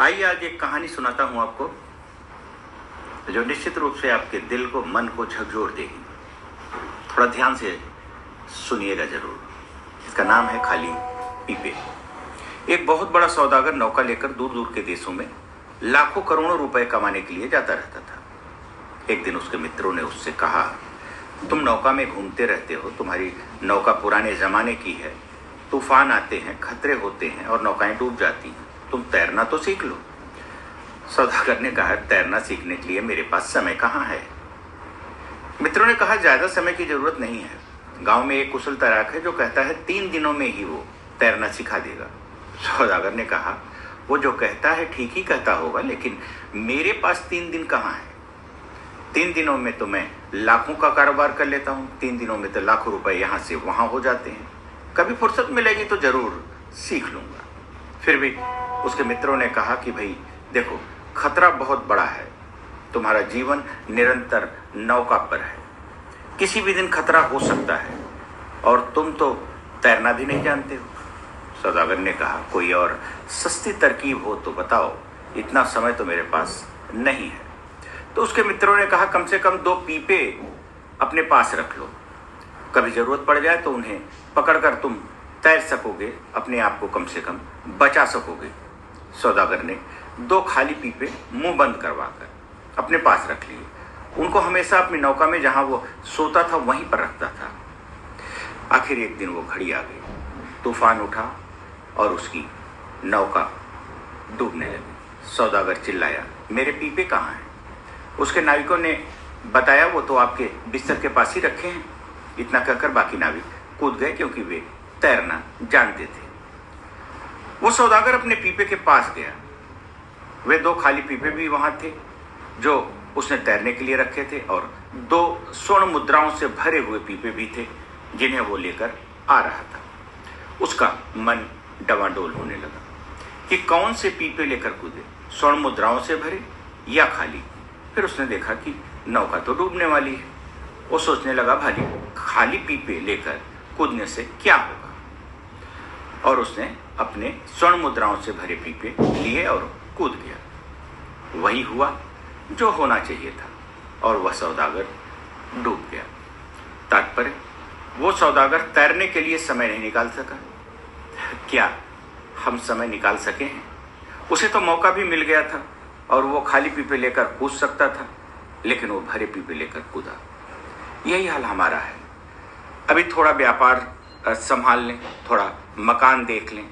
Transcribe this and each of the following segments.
आइए आज एक कहानी सुनाता हूं आपको, जो निश्चित रूप से आपके दिल को, मन को झकझोर देगी। थोड़ा ध्यान से सुनिएगा जरूर। इसका नाम है खाली पीपे। एक बहुत बड़ा सौदागर नौका लेकर दूर दूर के देशों में लाखों करोड़ों रुपए कमाने के लिए जाता रहता था। एक दिन उसके मित्रों ने उससे कहा, तुम नौका में घूमते रहते हो, तुम्हारी नौका पुराने जमाने की है, तूफान आते हैं, खतरे होते हैं और नौकाएं डूब जाती हैं, तुम तैरना तो सीख लो। सौदागर ने कहा, तैरना सीखने के लिए मेरे पास समय कहाँ है। मित्रों ने कहा, ज्यादा समय की जरूरत नहीं है। गांव में एक कुशल तैराक है जो कहता है 3 दिनों में ही वो तैरना सिखा देगा। सौदागर ने कहा, वो जो कहता है ठीक ही कहता होगा, लेकिन मेरे पास 3 दिन कहाँ है। 3 दिनों में तो मैं लाखों का कारोबार कर लेता हूँ, 3 दिनों में तो लाखों रुपए यहाँ से वहां हो जाते हैं। कभी फुर्सत मिलेगी तो जरूर सीख लूंगा। फिर भी उसके मित्रों ने कहा कि भाई देखो, खतरा बहुत बड़ा है, तुम्हारा जीवन निरंतर नौका पर है, किसी भी दिन खतरा हो सकता है और तुम तो तैरना भी नहीं जानते हो। सौदागर ने कहा, कोई और सस्ती तरकीब हो तो बताओ, इतना समय तो मेरे पास नहीं है। तो उसके मित्रों ने कहा, कम से कम 2 पीपे अपने पास रख लो, कभी जरूरत पड़ जाए तो उन्हें पकड़कर तुम तैर सकोगे, अपने आप को कम से कम बचा सकोगे। सौदागर ने 2 खाली पीपे मुंह बंद करवाकर अपने पास रख लिए। उनको हमेशा अपनी नौका में जहां वो सोता था वहीं पर रखता था। आखिर एक दिन वो घड़ी आ गई, तूफान उठा और उसकी नौका डूबने लगी। सौदागर चिल्लाया, मेरे पीपे कहाँ हैं? उसके नाविकों ने बताया, वो तो आपके बिस्तर के पास ही रखे हैं। इतना कहकर बाकी नाविक कूद गए, क्योंकि वे तैरना जानते थे। वो सौदागर अपने पीपे के पास गया। वे 2 खाली पीपे भी वहां थे जो उसने तैरने के लिए रखे थे, और 2 स्वर्ण मुद्राओं से भरे हुए पीपे भी थे जिन्हें वो लेकर आ रहा था। उसका मन डवाडोल होने लगा कि कौन से पीपे लेकर कूदे, स्वर्ण मुद्राओं से भरे या खाली। फिर उसने देखा कि नौका तो डूबने वाली है। वो सोचने लगा, भाली खाली पीपे लेकर कूदने से क्या होगा, और उसने अपने स्वर्ण मुद्राओं से भरे पीपे लिए और कूद गया। वही हुआ जो होना चाहिए था, और वह सौदागर डूब गया। तात्पर्य, वो सौदागर तैरने के लिए समय नहीं निकाल सका। क्या हम समय निकाल सके हैं? उसे तो मौका भी मिल गया था और वो खाली पीपे लेकर कूद सकता था, लेकिन वो भरे पीपे लेकर कूदा। यही हाल हमारा है। अभी थोड़ा व्यापार संभाल लें, थोड़ा मकान देख लें,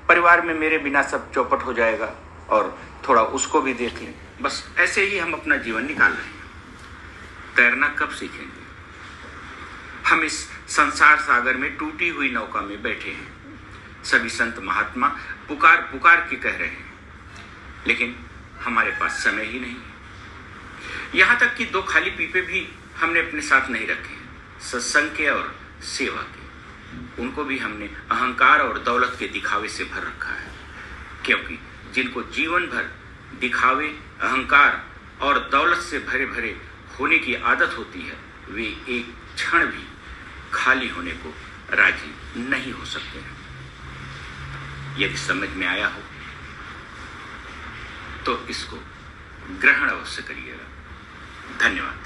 परिवार में मेरे बिना सब चौपट हो जाएगा, और थोड़ा उसको भी देख लें। बस ऐसे ही हम अपना जीवन निकाल रहे हैं। तैरना कब सीखेंगे? हम इस संसार सागर में टूटी हुई नौका में बैठे हैं। सभी संत महात्मा पुकार पुकार के कह रहे हैं, लेकिन हमारे पास समय ही नहीं। यहां तक कि 2 खाली पीपे भी हमने अपने साथ नहीं रखे, सत्संग के और सेवा के। उनको भी हमने अहंकार और दौलत के दिखावे से भर रखा है, क्योंकि जिनको जीवन भर दिखावे, अहंकार और दौलत से भरे भरे होने की आदत होती है, वे एक क्षण भी खाली होने को राजी नहीं हो सकते हैं। यदि समझ में आया हो तो इसको ग्रहण अवश्य करिएगा। धन्यवाद।